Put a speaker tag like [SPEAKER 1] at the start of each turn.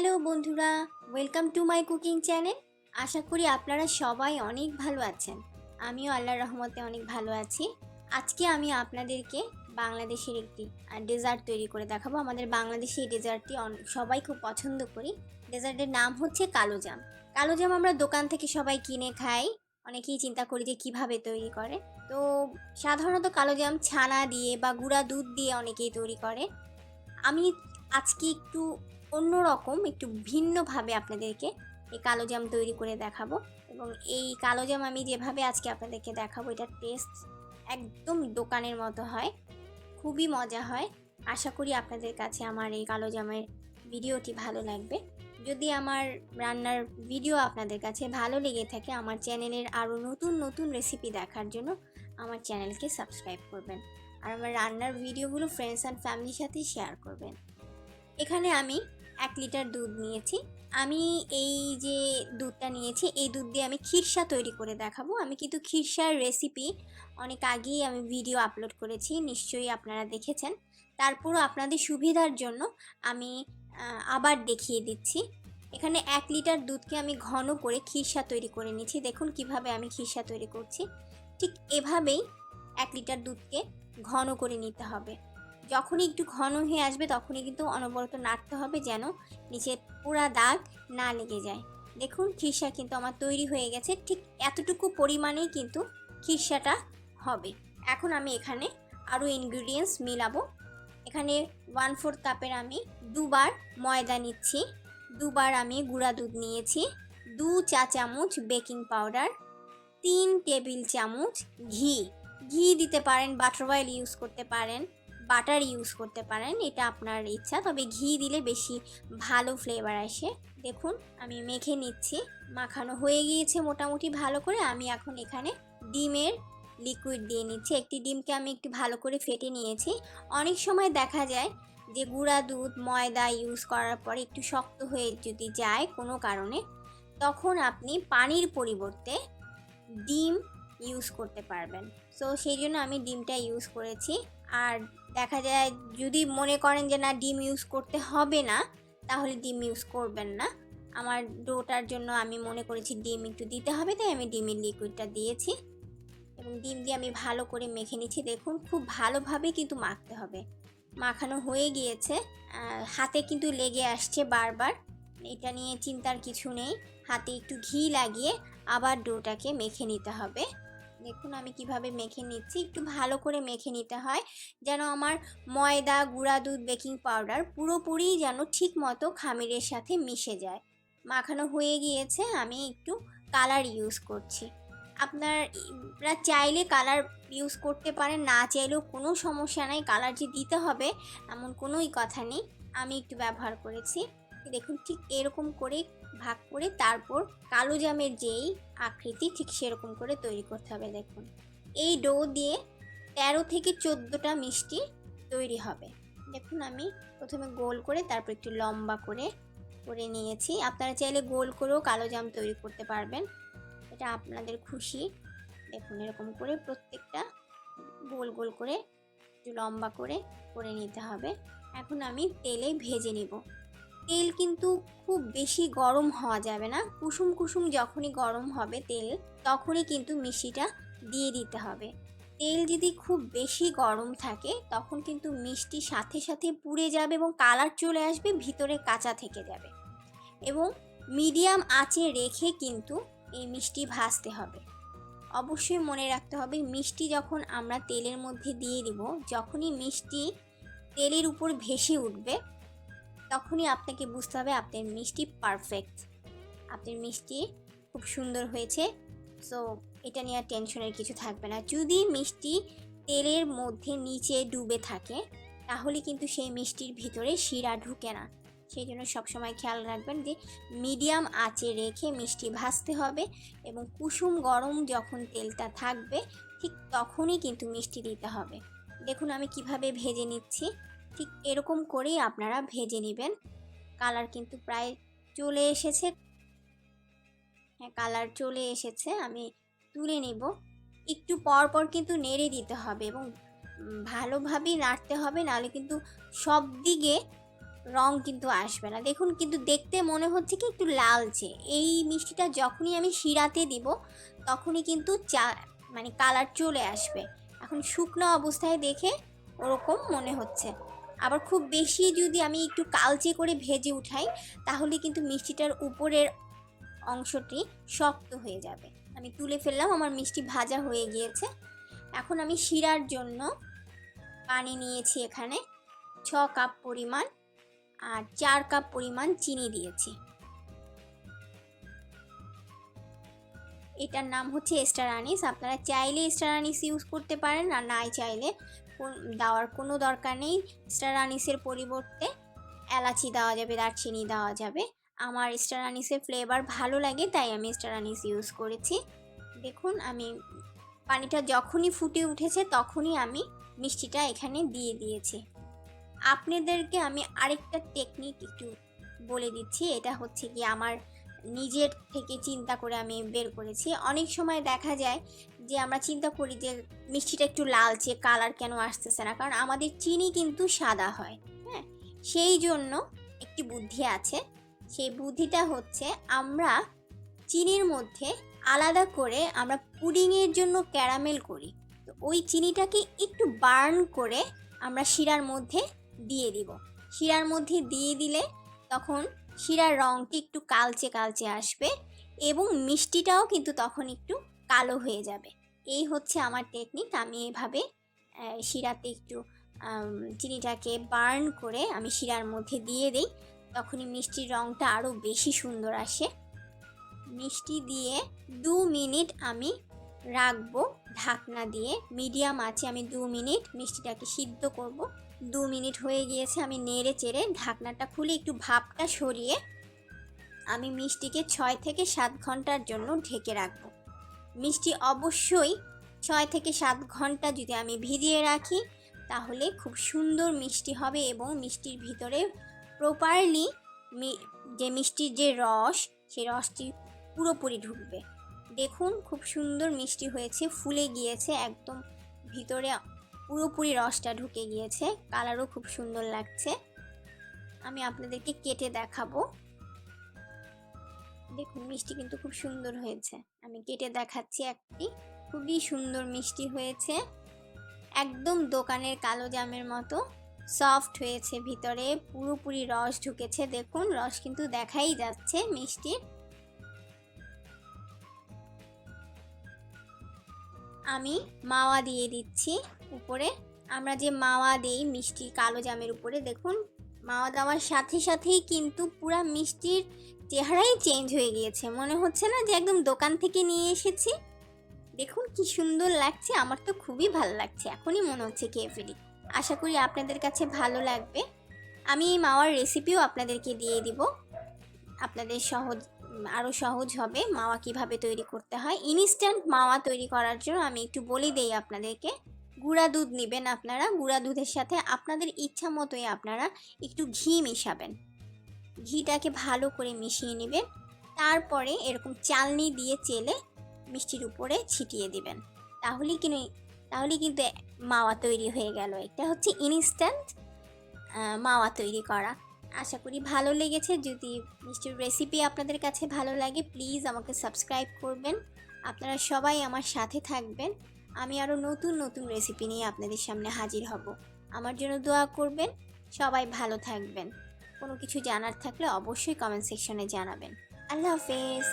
[SPEAKER 1] Hello বন্ধুরা, welcome to my cooking channel. আশা করি আপনারা সবাই অনেক ভালো আছেন। আমিও আল্লাহর রহমতে অনেক ভালো আছি। আজকে আমি আপনাদেরকে বাংলাদেশের একটি ডেজার্ট তৈরি করে দেখাবো। আমাদের বাংলাদেশে এই ডেজার্টটি সবাই খুব পছন্দ করি। ডেজার্টের নাম হচ্ছে কালোজাম। কালোজাম আমরা দোকান থেকে সবাই কিনে খাই। অনেকেই চিন্তা করি যে কীভাবে তৈরি করে। তো সাধারণত কালোজাম ছানা দিয়ে বা গুঁড়া দুধ দিয়ে অনেকেই তৈরি করে। আমি আজকে একটু অন্যরকম, একটু ভিন্নভাবে আপনাদেরকে এই কালোজাম তৈরি করে দেখাবো। এবং এই কালোজাম আমি যেভাবে আজকে আপনাদেরকে দেখাবো, এটার টেস্ট একদম দোকানের মতো হয়, খুবই মজা হয়। আশা করি আপনাদের কাছে আমার এই কালোজামের ভিডিওটি ভালো লাগবে। যদি আমার রান্নার ভিডিও আপনাদের কাছে ভালো লেগে থাকে, আমার চ্যানেলের আরও নতুন নতুন রেসিপি দেখার জন্য আমার চ্যানেলকে সাবস্ক্রাইব করবেন। আর আমার রান্নার ভিডিওগুলো ফ্রেন্ডস অ্যান্ড ফ্যামিলির সাথে শেয়ার করবেন। এখানে আমি 1 লিটার দুধ নিয়েছি। আমি এই যে দুধটা নিয়েছি, এই দুধ দিয়ে আমি খিরসা তৈরি করে দেখাবো। আমি কিন্তু খিরসার রেসিপি অনেক আগেই আমি ভিডিও আপলোড করেছি, নিশ্চয়ই আপনারা দেখেছেন। তারপরও আপনাদের সুবিধার জন্য আমি আবার দেখিয়ে দিচ্ছি। এখানে 1 লিটার দুধকে আমি ঘন করে খিরসা তৈরি করে নিচ্ছি। দেখুন কিভাবে আমি খিরসা তৈরি করছি। ঠিক এভাবেই 1 লিটার দুধকে ঘন করে নিতে হবে। যখনই একটু ঘন হয়ে আসবে তখনই কিন্তু অনবরত নাড়তে হবে, যেন নিচে পুরা দাগ না লেগে যায়। দেখুন খিরসা কিন্তু আমার তৈরি হয়ে গেছে। ঠিক এতটুকু পরিমাণেই কিন্তু খিরসাটা হবে। এখন আমি এখানে আরও ইনগ্রিডিয়েন্টস মিলাবো। এখানে 1/4 কাপের আমি 2 বার ময়দা নিচ্ছি, 2 বার আমি গুঁড়া দুধ নিয়েছি, 2 চা চামচ বেকিং পাউডার, 3 টেবিল চামচ ঘি। ঘি দিতে পারেন, বাটার অয়েল ইউজ করতে পারেন, বাটার ইউজ করতে পারেন, এটা আপনার ইচ্ছা, তবে ঘি দিলে বেশি ভালো ফ্লেভার আসে। দেখুন আমি মেখে নিচ্ছি, মাখানো হয়ে গিয়েছে মোটামুটি ভালো করে। আমি এখন এখানে ডিমের লিকুইড দিয়ে নিচ্ছি। একটি ডিমকে আমি একটু ভালো করে ফেটে নিয়েছি। অনেক সময় দেখা যায় যে গুঁড়া দুধ ময়দা ইউজ করার পরে একটু শক্ত হয়ে যদি যায় কোনো কারণে, তখন আপনি পানির পরিবর্তে ডিম ইউজ করতে পারবেন। সো সেই জন্য আমি ডিমটা ইউজ করেছি। আর দেখা যায় যদি মনে করেন যে না ডিম ইউজ করতে হবে না, তাহলে ডিম ইউজ করবেন না। আমার ডোটার জন্য আমি মনে করেছি ডিম একটু দিতে হবে, তাই আমি ডিমের লিকুইডটা দিয়েছি এবং ডিম দিয়ে আমি ভালো করে মেখে নিচ্ছি। দেখুন খুব ভালোভাবে কিন্তু মাখতে হবে। মাখানো হয়ে গিয়েছে, হাতে কিন্তু লেগে আসছে বারবার, এটা নিয়ে চিন্তার কিছু নেই। হাতে একটু ঘি লাগিয়ে আবার ডোটাকে মেখে নিতে হবে। দেখুন আমি কিভাবে মেখে নিচ্ছি, একটু ভালো করে মেখে নিতে হয় যেন আমার ময়দা গুঁড়া দুধ বেকিং পাউডার পুরোপুরি যেন ঠিক মতো খামিরের সাথে মিশে যায়। মাখানো হয়ে গিয়েছে, আমি একটু কালার ইউজ করছি। আপনারা চাইলে কালার ইউজ করতে পারেন, না চাইলেও কোনো সমস্যা নাই। কালার যে দিতে হবে এমন কোনোই কথা নেই, আমি একটু ব্যবহার করেছি। দেখুন ঠিক এরকম করে ভাগ করে তারপর কালোজামের যেই আকৃতি ঠিক সেরকম করে তৈরি করতে হবে। দেখুন এই ডো দিয়ে 13 থেকে 14টা মিষ্টি তৈরি হবে। দেখুন আমি প্রথমে গোল করে তারপর একটু লম্বা করে করে নিয়েছি। আপনারা চাইলে গোল করেও কালোজাম তৈরি করতে পারবেন, এটা আপনাদের খুশি। দেখুন এরকম করে প্রত্যেকটা গোল গোল করে একটু লম্বা করে করে নিতে হবে। এখন আমি তেলে ভেজে নিব। তেল কিন্তু খুব বেশি গরম হওয়া যাবে না, কুসুম কুসুম যখনই গরম হবে তেল, তখনই কিন্তু মিষ্টিটা দিয়ে দিতে হবে। তেল যদি খুব বেশি গরম থাকে তখন কিন্তু মিষ্টি সাথে সাথে পুড়ে যাবে এবং কালার চলে আসবে, ভিতরে কাঁচা থেকে যাবে। এবং মিডিয়াম আঁচে রেখে কিন্তু এই মিষ্টি ভাজতে হবে। অবশ্যই মনে রাখতে হবে, মিষ্টি যখন আমরা তেলের মধ্যে দিয়ে দিব, যখনই মিষ্টি তেলের উপর ভেসে উঠবে তখনই আপনাকে বুঝতে হবে আপনার মিষ্টি পারফেক্ট, আপনার মিষ্টি খুব সুন্দর হয়েছে। সো এটা নিয়ে টেনশনের কিছু থাকবে না। যদি মিষ্টি তেলের মধ্যে নিচে ডুবে থাকে তাহলে কিন্তু সেই মিষ্টির ভিতরে শিরা ঢুকে না। সেই জন্য সবসময় খেয়াল রাখবেন যে মিডিয়াম আঁচে রেখে মিষ্টি ভাজতে হবে এবং কুসুম গরম যখন তেলটা থাকবে ঠিক তখনই কিন্তু মিষ্টি দিতে হবে। দেখুন আমি কিভাবে ভেজে নিচ্ছি, ঠিক এরকম করেই আপনারা ভেজে নেবেন। কালার কিন্তু প্রায় চলে এসেছে, হ্যাঁ কালার চলে এসেছে, আমি তুলে নিব। একটু পর পর কিন্তু নেড়ে দিতে হবে এবং ভালোভাবেই নাড়তে হবে, নাহলে কিন্তু সব দিকে রং কিন্তু আসবে না। দেখুন কিন্তু দেখতে মনে হচ্ছে কি একটু লালচে। এই মিষ্টিটা যখনই আমি শিরাতে দিব তখনই কিন্তু মানে কালার চলে আসবে। এখন শুকনো অবস্থায় দেখে ওরকম মনে হচ্ছে। আবার খুব বেশি যদি আমি একটু কালচে করে ভেজে উঠাই তাহলে কিন্তু মিষ্টিটার উপরের অংশটি শক্ত হয়ে যাবে। আমি তুলে ফেললাম, আমার মিষ্টি ভাজা হয়ে গিয়েছে। এখন আমি শিরার জন্য পানি নিয়েছি এখানে 6 কাপ পরিমাণ, আর 4 কাপ পরিমাণ চিনি দিয়েছি। এটার নাম হচ্ছে স্টার আনিস। আপনারা চাইলে স্টার আনিস ইউজ করতে পারেন, আর নাই চাইলে দেওয়ার কোনো দরকার নেই। স্টার আনিসের পরিবর্তে এলাচি দেওয়া যাবে, দারচিনি দেওয়া যাবে। আমার স্টার আনিসের ফ্লেভার ভালো লাগে তাই আমি স্টার আনিস ইউজ করেছি। দেখুন আমি পানিটা যখনই ফুটে উঠেছে তখনই আমি মিষ্টিটা এখানে দিয়ে দিয়েছি। আপনাদেরকে আমি আরেকটা টেকনিক একটু বলে দিচ্ছি। এটা হচ্ছে কি আমার নিজের থেকে চিন্তা করে আমি বের করেছি। অনেক সময় দেখা যায় যে আমরা চিন্তা করি যে মিষ্টিটা একটু লালচে, কালার কেন আসতেছে না, কারণ আমাদের চিনি কিন্তু সাদা হয়। হ্যাঁ, সেই জন্য একটি বুদ্ধি আছে। সেই বুদ্ধিটা হচ্ছে আমরা চিনির মধ্যে আলাদা করে আমরা পুডিংয়ের জন্য ক্যারামেল করি। তো ওই চিনিটাকে একটু বার্ন করে আমরা শিরার মধ্যে দিয়ে দিব। শিরার মধ্যে দিয়ে দিলে তখন শিরার রঙটি একটু কালচে কালচে আসবে এবং মিষ্টিটাও কিন্তু তখন একটু কালো হয়ে যাবে। এই হচ্ছে আমার টেকনিক। আমি এভাবে শিরাতে একটু চিনিটাকে বার্ন করে আমি শিরার মধ্যে দিয়ে দিই, তখনই মিষ্টির রঙটা আরও বেশি সুন্দর আসে। মিষ্টি দিয়ে 2 মিনিট আমি রাখবো ঢাকনা দিয়ে। মিডিয়াম আঁচে আমি 2 মিনিট মিষ্টিটাকে সিদ্ধ করব। 2 মিনিট হয়ে গিয়েছে, আমি নেড়ে চেড়ে ঢাকনাটা খুলে একটু ভাপটা সরিয়ে আমি মিষ্টিকে 6 থেকে 7 ঘন্টার জন্য ঢেকে রাখবো। মিষ্টি অবশ্যই 6 থেকে 7 ঘন্টা যদি আমি ভিজিয়ে রাখি তাহলে খুব সুন্দর মিষ্টি হবে এবং মিষ্টির ভিতরে প্রপারলি যে মিষ্টির যে রস, সেই রসটি পুরোপুরি ঢুকবে। দেখুন খুব সুন্দর মিষ্টি হয়েছে, ফুলে গিয়েছে একদম, ভিতরে পুরোপুরি রসটা ঢুকে গিয়েছে, কালারও খুব সুন্দর লাগছে। আমি আপনাদেরকে কেটে দেখাবো। দেখুন মিষ্টি কিন্তু খুব সুন্দর হয়েছে। আমি কেটে দেখাচ্ছি একটি। খুবই সুন্দর মিষ্টি হয়েছে, একদম দোকানের কালো জামের মতো সফট হয়েছে, ভিতরে পুরোপুরি রস ঢুকেছে। দেখুন রস কিন্তু দেখাই যাচ্ছে মিষ্টির। আমি মাওয়া দিয়ে দিচ্ছি উপরে। আমরা যে মাওয়া দিই মিষ্টি কালো জামের উপরে, দেখুন মাওয়া দেওয়ার সাথে সাথেই কিন্তু পুরা মিষ্টির চেহারাই চেঞ্জ হয়ে গিয়েছে। মনে হচ্ছে না যে একদম দোকান থেকে নিয়ে এসেছি। দেখুন কি সুন্দর লাগছে, আমার তো খুবই ভালো লাগছে, এখনই মনে হচ্ছে খেয়ে ফেলি। আশা করি আপনাদের কাছে ভালো লাগবে। আমি এই মাওয়ার রেসিপিও আপনাদেরকে দিয়ে দিব, আপনাদের আরও সহজ হবে মাওয়া কিভাবে তৈরি করতে হয়। ইনস্ট্যান্ট মাওয়া তৈরি করার জন্য আমি একটু বলে দেই আপনাদেরকে। গুঁড়া দুধ নেবেন আপনারা, গুঁড়া দুধের সাথে আপনাদের ইচ্ছা মতোই আপনারা একটু ঘি মেশাবেন। ঘিটাকে ভালো করে মিশিয়ে নেবেন, তারপরে এরকম চালনি দিয়ে চেলে মিষ্টির উপরে ছিটিয়ে দিবেন। তাহলে কিন্তু মাওয়া তৈরি হয়ে গেল। এটা হচ্ছে ইনস্ট্যান্ট মাওয়া তৈরি করা। আশা করি ভালো লেগেছে। যদি মিষ্টির রেসিপি আপনাদের কাছে ভালো লাগে প্লিজ আমাকে সাবস্ক্রাইব করবেন। আপনারা সবাই আমার সাথে থাকবেন। আমি আরও নতুন নতুন রেসিপি নিয়ে আপনাদের সামনে হাজির হব। আমার জন্য দোয়া করবেন। সবাই ভালো থাকবেন। কোনো কিছু জানার থাকলে অবশ্যই কমেন্ট সেকশনে জানাবেন। আল্লাহ হাফেজ।